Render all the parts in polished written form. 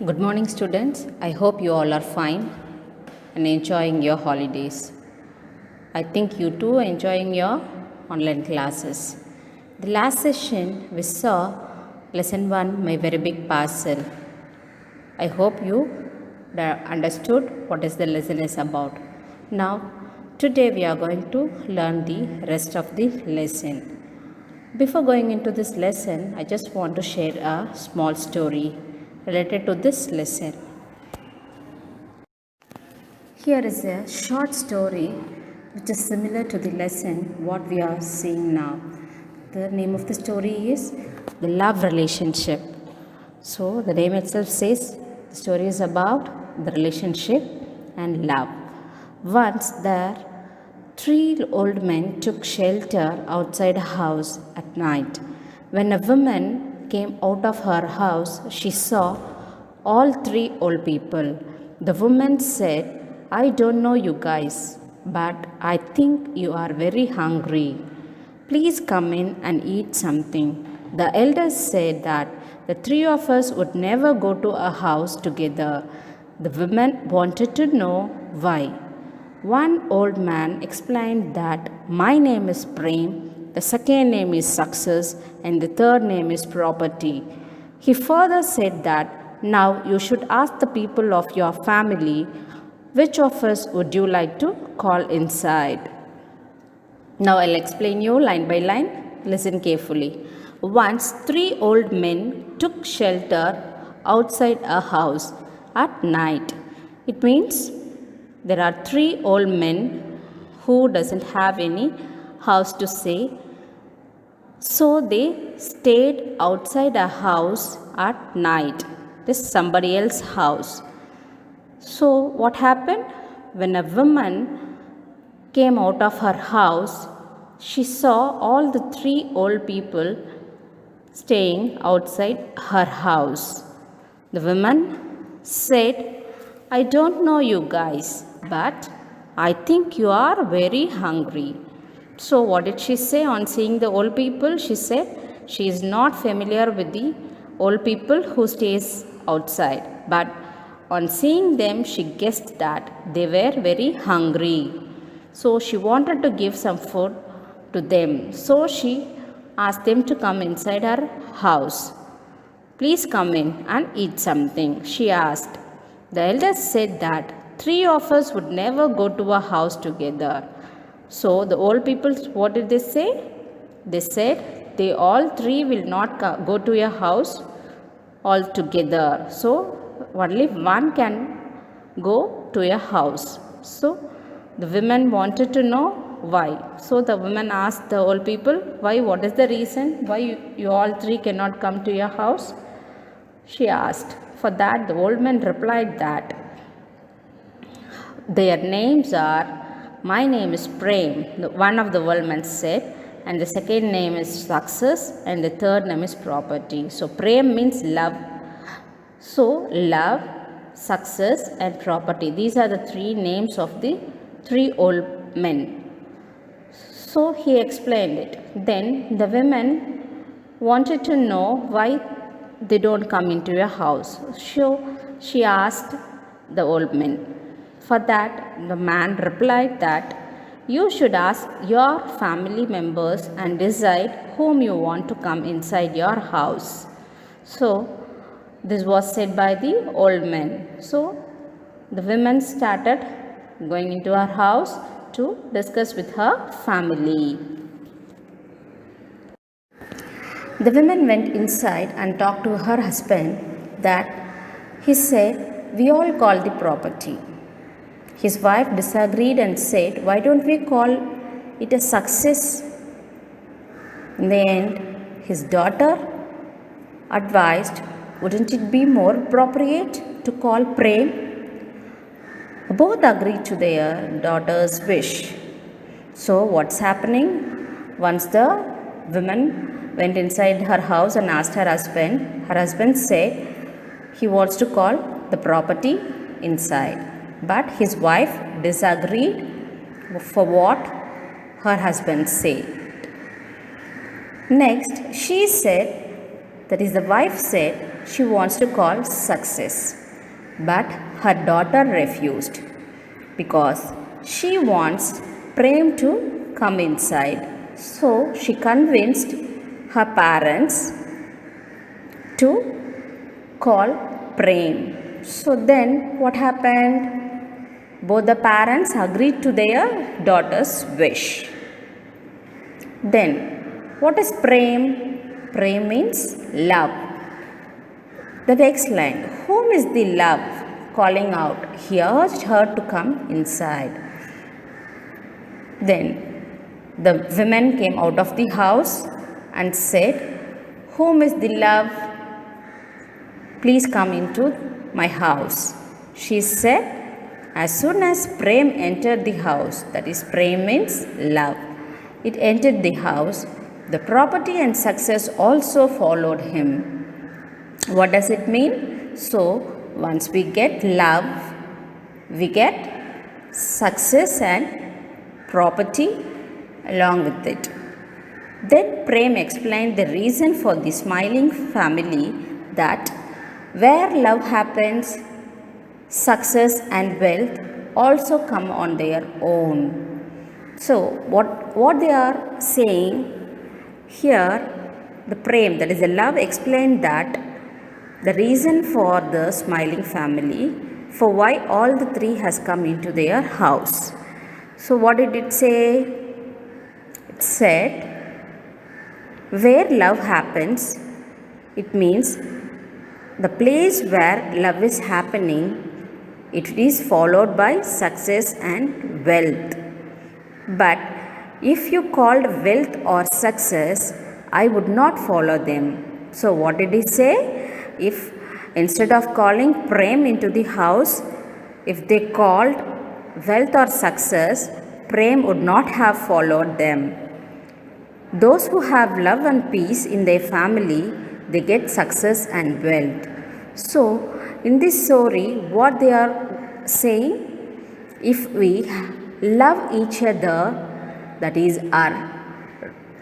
Good morning, students. I hope you all are fine and enjoying your holidays. I think you too are enjoying your online classes. The last session we saw lesson 1, My Very Big Parcel. I hope you understood what is the lesson is about. Now, today we are going to learn the rest of the lesson. Before going into this lesson, I just want to share a small story related to this lesson. Here is a short story which is similar to the lesson what we are seeing now. The name of the story is The Love Relationship. So the name itself says the story is about the relationship and love. Once there, three old men took shelter outside a house at night. When a woman came out of her house, she saw all three old people. The woman said, I don't know you guys, but I think you are very hungry. Please come in and eat something. The elders said that the three of us would never go to a house together. The women wanted to know why. One old man explained that my name is Prem, the second name is Success, and the third name is Property. He further said that now you should ask the people of your family which of us would you like to call inside. Now I'll explain you line by line. Listen carefully. Once three old men took shelter outside a house at night. It means there are three old men who doesn't have any house to stay. So they stayed outside a house at night. This is somebody else's house. So what happened? When a woman came out of her house, she saw all the three old people staying outside her house. The woman said, I don't know you guys, but I think you are very hungry. So what did she say on seeing the old people? She said she is not familiar with the old people who stays outside, but on seeing them she guessed that they were very hungry. So she wanted to give some food to them. So she asked them to come inside her house. Please come in and eat something, she asked. The elders said that three of us would never go to a house together. So the old people, what did they say? They said they all three will not go to a house all together. So only one can go to a house. So the women wanted to know why. So the woman asked the old people, why? What is the reason? Why you all three cannot come to your house? She asked. For that, the old man replied that their names are, my name is Prem, one of the old men said, and the second name is Success, and the third name is Property. So Prem means love. So love, success, and property. These are the three names of the three old men. So he explained it. Then the women wanted to know why they don't come into your house. So she asked the old man. For that, the man replied that you should ask your family members and decide whom you want to come inside your house. So this was said by the old man. So the women started going into her house to discuss with her family. The woman went inside and talked to her husband that he said, we all call the property. His wife disagreed and said, why don't we call it a success? In the end, his daughter advised, wouldn't it be more appropriate to call Prem? Both agreed to their daughter's wish. So what's happening? Once the woman went inside her house and asked her husband said he wants to call the property inside. But his wife disagreed for what her husband said. Next, she said, that is the wife said, she wants to call success. But her daughter refused because she wants Prem to come inside. So she convinced her parents to call Prem. So then what happened? Both the parents agreed to their daughter's wish. Then, what is Prem? Prem means love. The next line, whom is the love calling out? He urged her to come inside. Then, the women came out of the house and said, whom is the love? Please come into my house. She said, as soon as Prem entered the house, that is, Prem means love, it entered the house, the property and success also followed him. What does it mean? So, once we get love, we get success and property along with it. Then Prem explained the reason for the smiling family, that where love happens, success and wealth also come on their own. So, what they are saying here, the Prem, that is the love, explained that the reason for the smiling family, for why all the three has come into their house. So, what did it say? It said, where love happens, it means the place where love is happening, it is followed by success and wealth. But if you called wealth or success, I would not follow them. So what did he say? If instead of calling Prem into the house, if they called wealth or success, Prem would not have followed them. Those who have love and peace in their family, they get success and wealth. So, in this story, what they are saying, if we love each other, that is our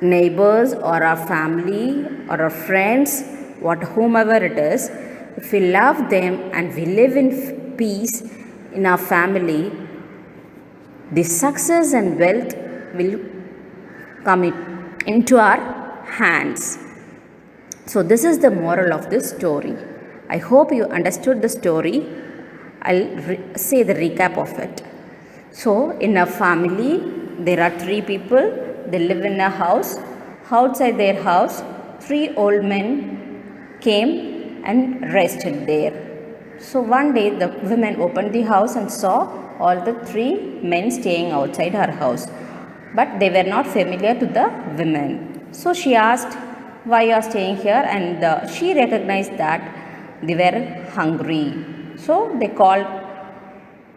neighbors or our family or our friends, whomever it is, if we love them and we live in peace in our family, the success and wealth will come into our hands. So this is the moral of this story. I hope you understood the story. I'll say the recap of it. So in a family, there are three people. They live in a house. Outside their house, three old men came and rested there. So one day the women opened the house and saw all the three men staying outside her house. But they were not familiar to the women. So she asked, why you are staying here? And she recognized that they were hungry. So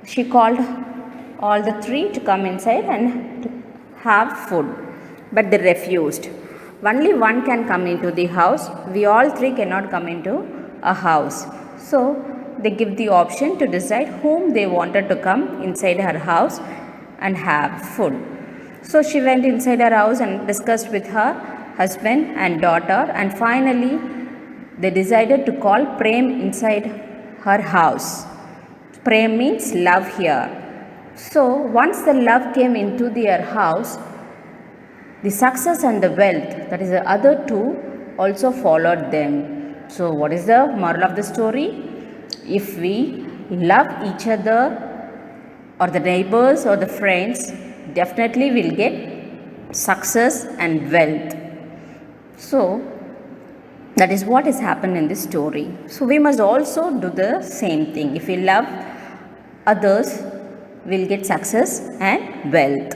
she called all the three to come inside and to have food. But they refused. Only one can come into the house. We all three cannot come into a house. So they give the option to decide whom they wanted to come inside her house and have food. So she went inside her house and discussed with her husband and daughter, and finally they decided to call Prem inside her house. Prem means love here. So once the love came into their house, the success and the wealth, that is the other two, also followed them. So what is the moral of the story? If we love each other or the neighbors or the friends, definitely we'll get success and wealth. So that is what has happened in this story. So we must also do the same thing. If we love others, we'll get success and wealth.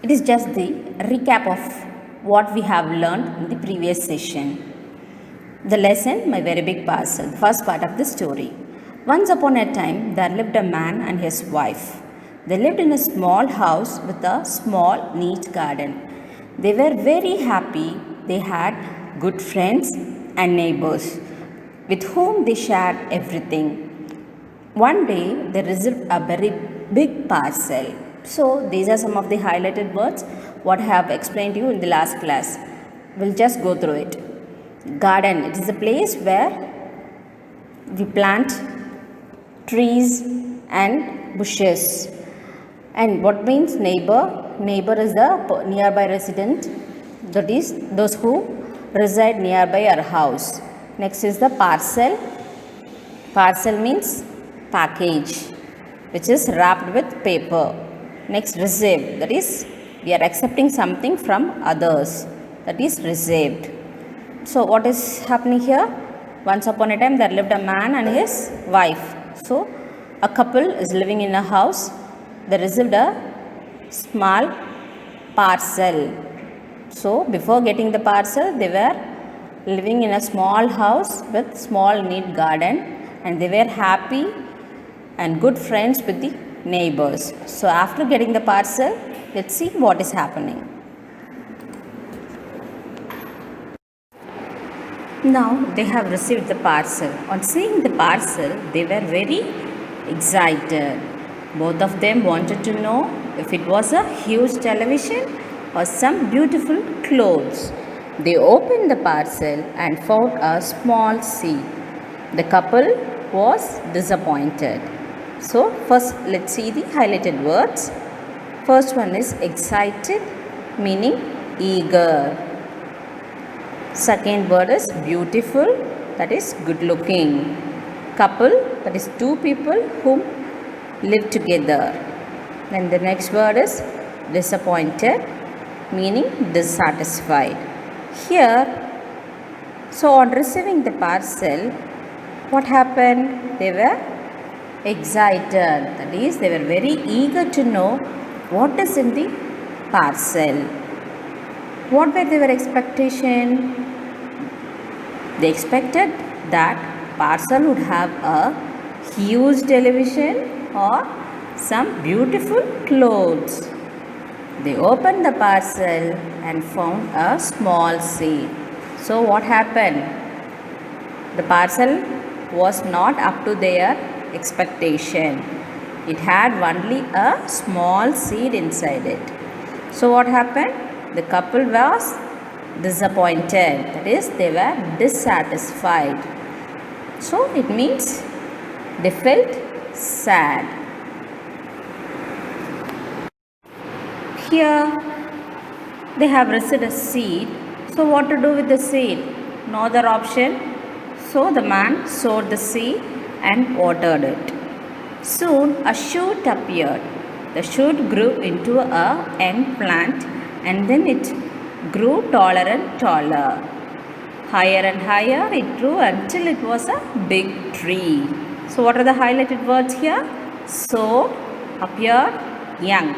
It is just the recap of what we have learned in the previous session. The lesson, my very big parcel, the first part of the story. Once upon a time, there lived a man and his wife. They lived in a small house with a small, neat garden. They were very happy. They had good friends and neighbors with whom they shared everything. One day, they received a very big parcel. So, these are some of the highlighted words what I have explained to you in the last class. We'll just go through it. Garden, it is a place where we plant trees and bushes. And what means neighbor? Neighbor is the nearby resident, that is those who reside nearby our house. Next is the parcel. Parcel means package, which is wrapped with paper. Next, receive, that is we are accepting something from others, that is received. So what is happening here? Once upon a time there lived a man and his wife. So a couple is living in a house. They received a small parcel. So before getting the parcel, they were living in a small house with small neat garden, and they were happy and good friends with the neighbors. So after getting the parcel, let's see what is happening. Now they have received the parcel. On seeing the parcel, they were very excited. Both of them wanted to know if it was a huge television or some beautiful clothes. They opened the parcel and found a small seed. The couple was disappointed. So first let's see the highlighted words. First one is excited, meaning eager. Second word is beautiful, that is good looking. Couple, that is two people whom live together. Then the next word is disappointed, meaning dissatisfied. Here, so on receiving the parcel, what happened? They were excited, that is they were very eager to know what is in the parcel. What were their expectation? They expected that parcel would have a huge television or some beautiful clothes. They opened the parcel and found a small seed. So what happened? The parcel was not up to their expectation. It had only a small seed inside it. So what happened? The couple was disappointed, that is they were dissatisfied. So it means they felt sad. Here they have received a seed. So what to do with the seed? No other option. So the man sowed the seed and watered it. Soon a shoot appeared. The shoot grew into a young plant, and then it grew taller and taller. Higher and higher it grew until it was a big tree. So what are the highlighted words here? Sowed, appeared, young.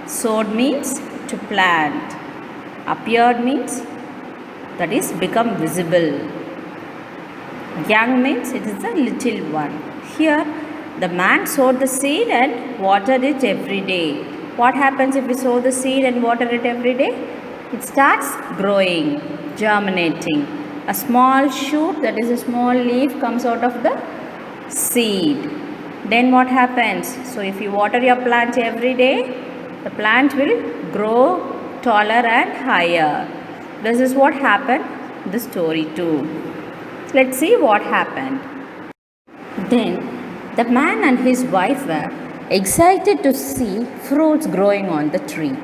Sowed means to plant. Appeared means that is become visible. Young means it is a little one. Here the man sowed the seed and watered it every day. What happens if we sow the seed and water it every day? It starts growing, germinating. A small shoot, that is a small leaf, comes out of the seed. Then what happens? So if you water your plant every day, the plant will grow taller and higher. This is what happened in the story too. Let's see what happened. Then the man and his wife were excited to see fruits growing on the tree.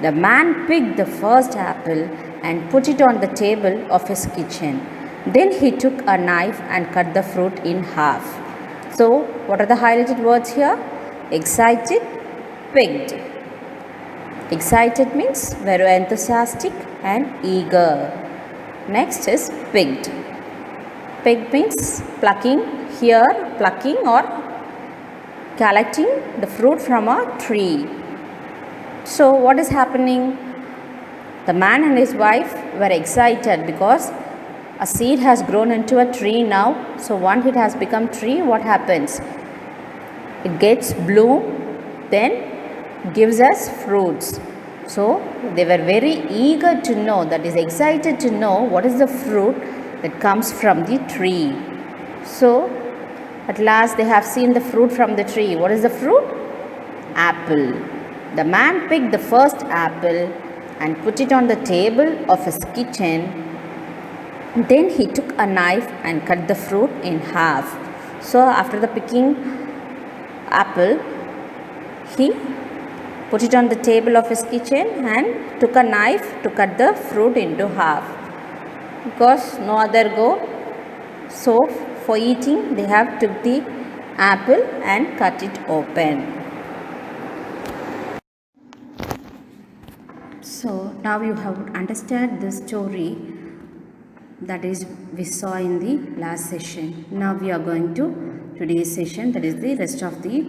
The man picked the first apple and put it on the table of his kitchen. Then he took a knife and cut the fruit in half. So, what are the highlighted words here? Excited, picked. Excited means very enthusiastic and eager. Next is picked. Picked means plucking, here plucking or collecting the fruit from a tree. So what is happening? The man and his wife were excited because a seed has grown into a tree now. So once it has become tree, what happens? It gets bloom, then gives us fruits. So they were very eager to know, that is excited to know what is the fruit that comes from the tree. So at last they have seen the fruit from the tree. What is the fruit? Apple. The man picked the first apple and put it on the table of his kitchen. Then he took a knife and cut the fruit in half. So after the picking apple, he put it on the table of his kitchen and took a knife to cut the fruit into half. Because no other go, so for eating they have took the apple and cut it open. So now you have understood the story that is we saw in the last session. Now we are going to today's session, that is the rest of the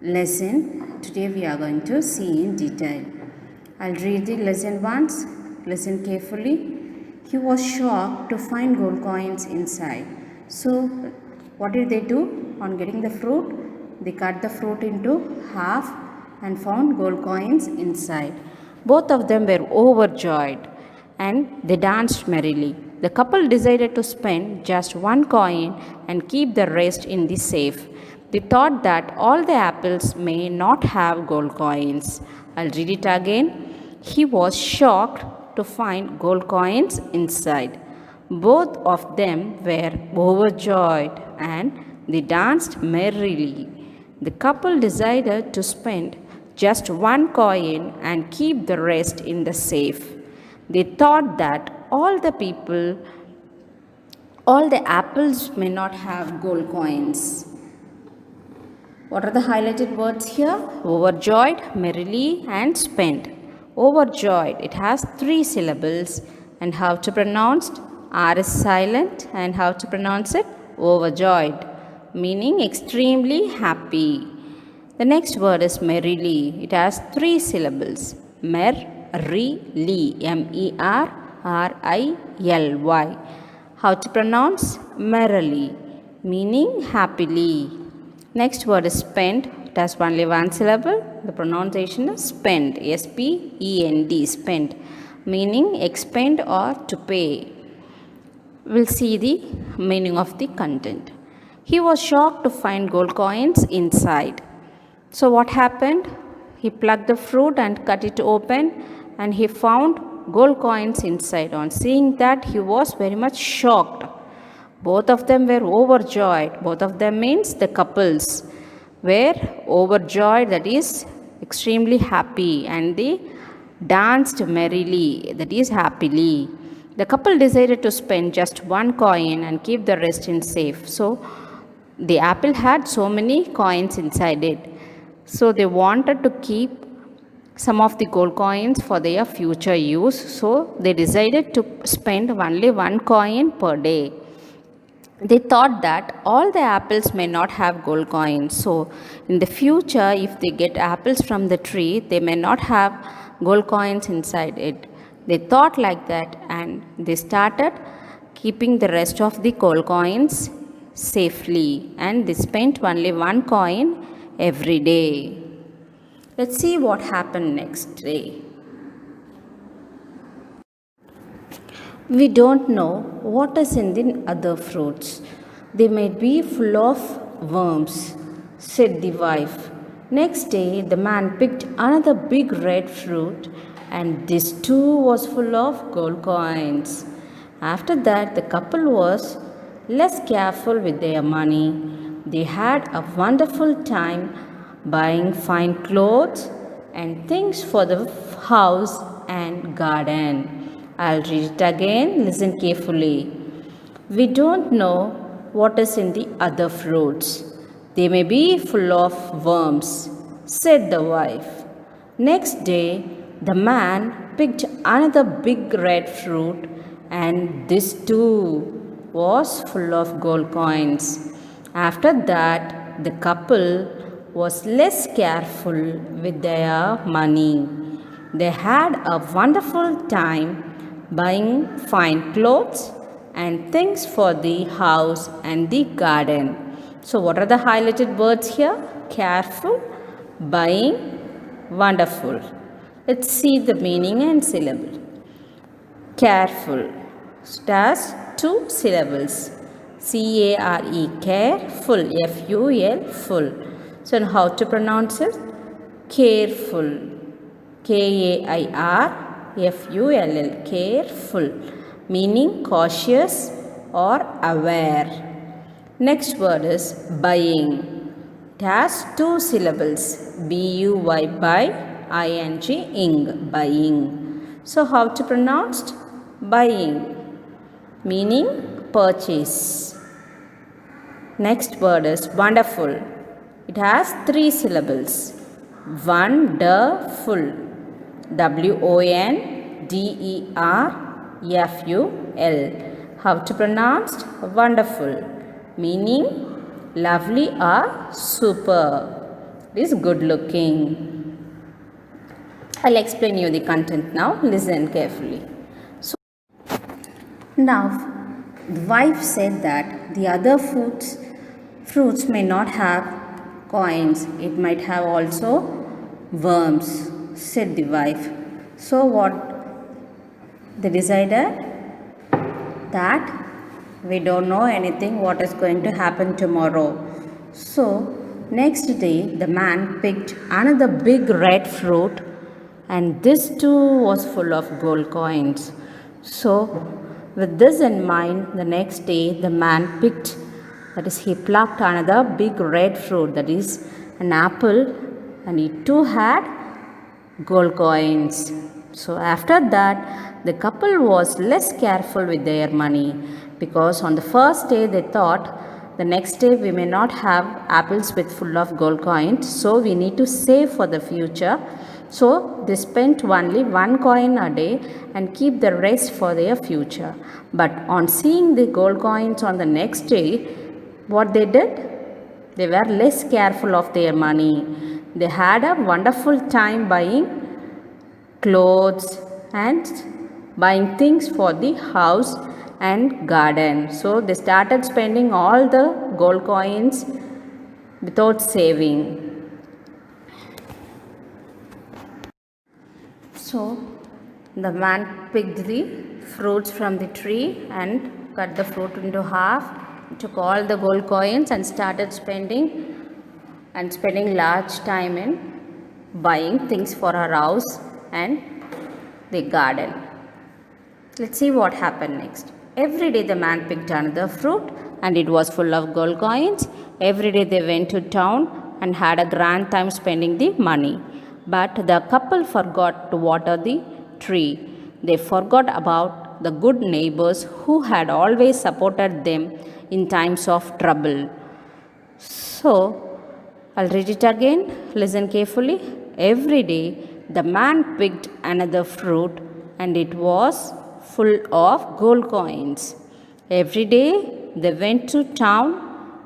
lesson. Today we are going to see in detail. I'll read the lesson once. Listen carefully. He was shocked to find gold coins inside. So what did they do on getting the fruit? They cut the fruit into half and found gold coins inside. Both of them were overjoyed and they danced merrily. The couple decided to spend just one coin and keep the rest in the safe. They thought that all the apples may not have gold coins. I'll read it again. He was shocked to find gold coins inside. Both of them were overjoyed and they danced merrily. The couple decided to spend just one coin and keep the rest in the safe. They thought that all the apples may not have gold coins. What are the highlighted words here? Overjoyed, merrily, and spent. Overjoyed, it has 3 syllables. And how to pronounce? R is silent. And how to pronounce it? Overjoyed, meaning extremely happy. The next word is merrily. It has 3 syllables. Merrily, M-E-R-R-I-L-Y. How to pronounce? Merrily, meaning happily. Next word is spent. It has only 1 syllable. The pronunciation is spent. S-P-E-N-D, spent, meaning expend or to pay. We'll see the meaning of the content. He was shocked to find gold coins inside. So what happened? He plucked the fruit and cut it open and he found gold coins inside. On seeing that, he was very much shocked. Both of them were overjoyed. Both of them means the couples were overjoyed, that is extremely happy, and they danced merrily, that is happily. The couple decided to spend just one coin and keep the rest in safe. So the apple had so many coins inside it. So they wanted to keep some of the gold coins for their future use. So they decided to spend only one coin per day. They thought that all the apples may not have gold coins. So in the future, if they get apples from the tree, they may not have gold coins inside it. They thought like that and they started keeping the rest of the gold coins safely, and they spent only one coin every day. Let's see what happened next day. We don't know what is in the other fruits. They may be full of worms, said the wife. Next day, the man picked another big red fruit, and this too was full of gold coins. After that, the couple was less careful with their money. They had a wonderful time buying fine clothes and things for the house and garden. I'll read it again. Listen carefully. We don't know what is in the other fruits. They may be full of worms, said the wife. Next day, the man picked another big red fruit, and this too was full of gold coins. After that, the couple was less careful with their money. They had a wonderful time buying fine clothes and things for the house and the garden. So what are the highlighted words here? Careful, buying, wonderful. Let's see the meaning and syllable. Careful. It has 2 syllables. C-A-R-E, careful, F-U-L, full. So how to pronounce it? Careful, K-A-I-R, F-U-L-L, careful, meaning cautious or aware. Next word is buying. It has two syllables, B-U-Y, buy, I-N-G, ing, buying. So how to pronounce? Buying, meaning purchase. Next word is wonderful. It has three syllables, wonderful, W-O-N-D-E-R-F-U-L. How to pronounce? Wonderful, meaning lovely or super. It is good looking. I'll explain you the content now. Listen carefully. So now the wife said that the other fruits may not have coins. It might have also worms, said the wife. So what they decided? That we don't know anything what is going to happen tomorrow. So next day the man picked another big red fruit, and this too was full of gold coins. So with this in mind, the next day the man picked, that is, he plucked another big red fruit, that is an apple, and it too had gold coins. So after that, the couple was less careful with their money, because on the first day they thought the next day we may not have apples with full of gold coins, so we need to save for the future. So they spent only 1 coin a day and keep the rest for their future. But on seeing the gold coins on the next day, what they did? They were less careful of their money. They had a wonderful time buying clothes and buying things for the house and garden. So they started spending all the gold coins without saving. So the man picked the fruits from the tree and cut the fruit into half, took all the gold coins and started spending large time in buying things for our house and the garden. Let's see what happened next. Every day the man picked another fruit and it was full of gold coins. Every day they went to town and had a grand time spending the money. But the couple forgot to water the tree. They forgot about the good neighbors who had always supported them in times of trouble. So, I'll read it again. Listen carefully. Every day the man picked another fruit and it was full of gold coins. Every day they went to town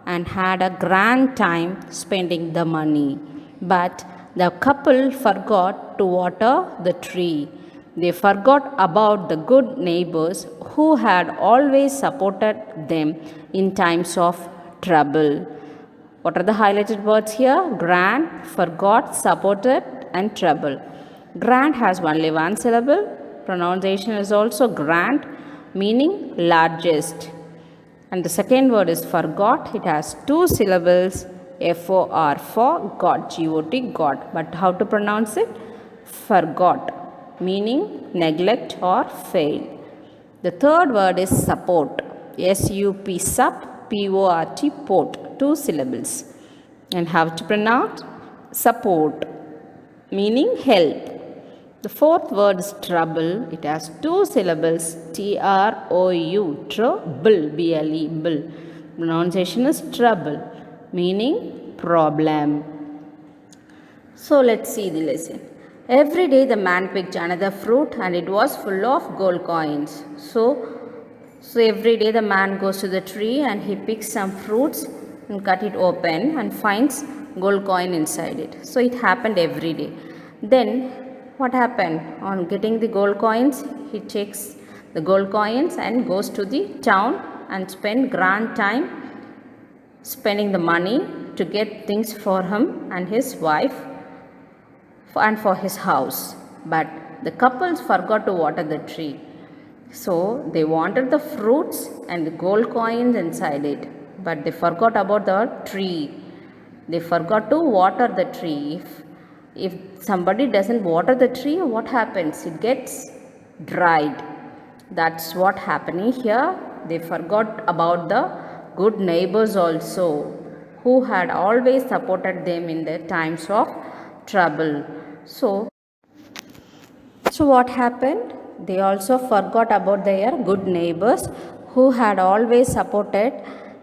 and had a grand time spending the money. But the couple forgot to water the tree. They forgot about the good neighbors who had always supported them in times of trouble. What are the highlighted words here? Grand, forgot, supported, and trouble. Grand has only one syllable. Pronunciation is also grand, meaning largest. And the second word is forgot. It has two syllables. F-O-R, for got, G-O-T, got. But how to pronounce it? Forgot, meaning neglect or fail. The third word is support. S-U-P, sup, P-O-R-T, port. Two syllables. And how to pronounce? Support, meaning help. The fourth word is trouble. It has two syllables. T-R-O-U, trouble, B-L-E, bull. Pronunciation is trouble, meaning problem. So let's see the lesson. Every day the man picked another fruit and it was full of gold coins. So every day the man goes to the tree and he picks some fruits and cut it open and finds gold coin inside it. So it happened every day. Then what happened? On getting the gold coins, he takes the gold coins and goes to the town and spend grand time spending the money to get things for him and his wife and for his house. But the couples forgot to water the tree. So they wanted the fruits and the gold coins inside it, but they forgot about the tree. They forgot to water the tree. If somebody doesn't water the tree, what happens? It gets dried. That's what happening here. They forgot about the good neighbors also, who had always supported them in their times of trouble. So what happened? They also forgot about their good neighbors who had always supported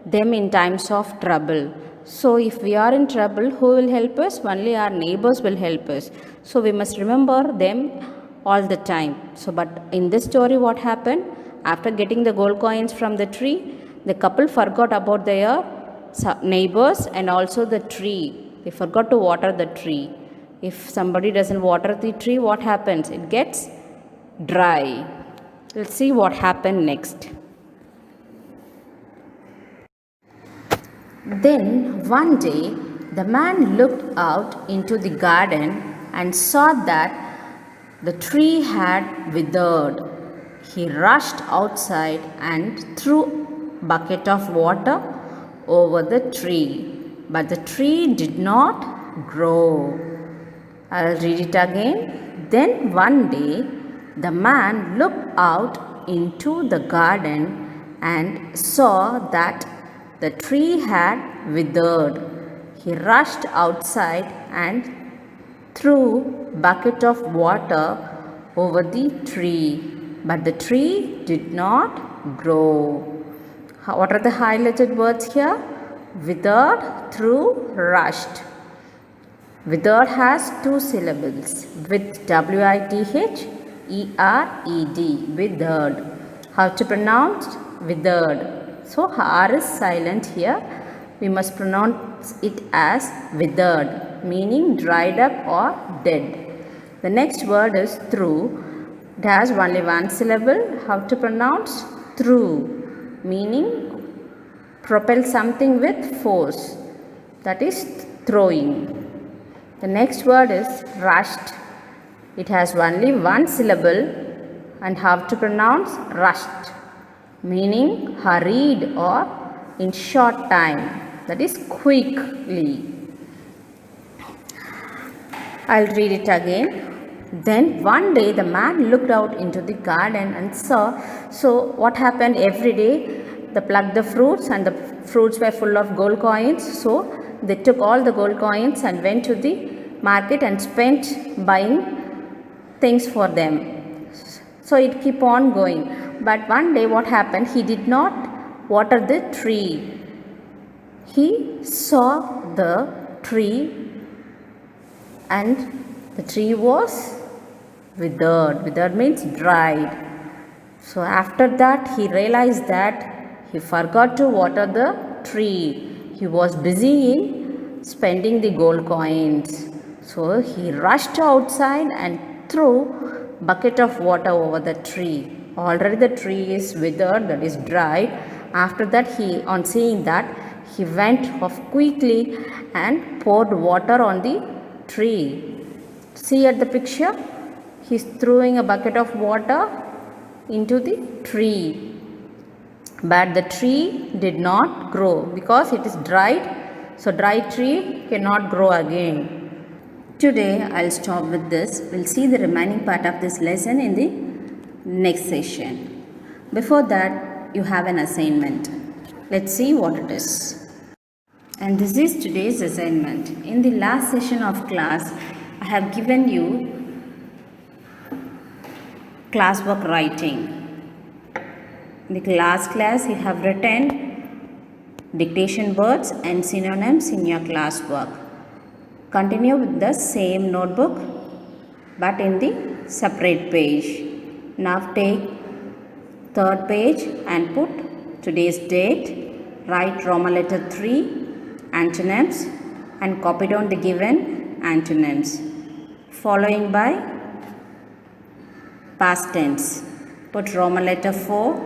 them in times of trouble. So if we are in trouble, who will help us? Only our neighbors will help us. So we must remember them all the time. So but in this story what happened? After getting the gold coins from the tree, the couple forgot about their neighbors and also the tree. They forgot to water the tree. If somebody doesn't water the tree, what happens? It gets dry. Let's see what happened next. Then one day the man looked out into the garden and saw that the tree had withered. He rushed outside and threw a bucket of water over the tree, but the tree did not grow. I'll read it again. Then one day the man looked out into the garden and saw that the tree had withered. He rushed outside and threw a bucket of water over the tree, but the tree did not grow. What are the highlighted words here? Withered, threw, rushed. Withered has two syllables with W-I-T-H-E-R-E-D. Withered. How to pronounce? Withered. So R is silent here. We must pronounce it as withered, meaning dried up or dead. The next word is through. It has only one syllable. How to pronounce? Through, meaning propel something with force. That is throwing. The next word is rushed. It has only one syllable and how to pronounce? Rushed, meaning hurried or in short time. That is quickly. I'll read it again. Then one day the man looked out into the garden and saw. So what happened every day? They plucked the fruits and the fruits were full of gold coins. So they took all the gold coins and went to the market and spent buying things for them. So it keep on going. But one day what happened? He did not water the tree. He saw the tree and the tree was withered. Withered means dried. So after that he realized that he forgot to water the tree. He was busy in spending the gold coins. So he rushed outside and threw a bucket of water over the tree. Already the tree is withered, that is dried. After that, on seeing that, he went off quickly and poured water on the tree. See at the picture, he is throwing a bucket of water into the tree. But the tree did not grow because it is dried. So dry tree cannot grow again. Today I'll stop with this. We'll see the remaining part of this lesson in the next session. Before that, you have an assignment. Let's see what it is. And this is today's assignment. In the last session of class, I have given you classwork writing. In the last class, you have written dictation words and synonyms in your classwork. Continue with the same notebook but in the separate page. Now take third page and put today's date. Write Roman letter 3 antonyms and copy down the given antonyms. Following by past tense. Put Roman letter 4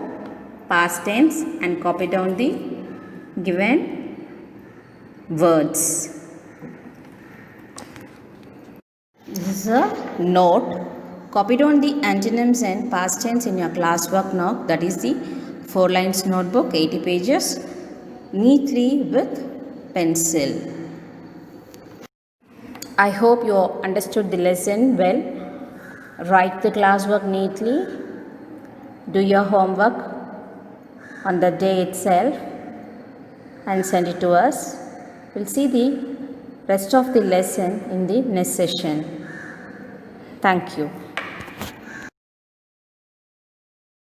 past tense and copy down the given words. This is a note. Copy down the antonyms and past tense in your classwork note. That is the 4 lines notebook, 80 pages, neatly with pencil. I hope you understood the lesson well. Write the classwork neatly do your homework on the day itself and send it to us. We'll see the rest of the lesson in the next session. Thank you.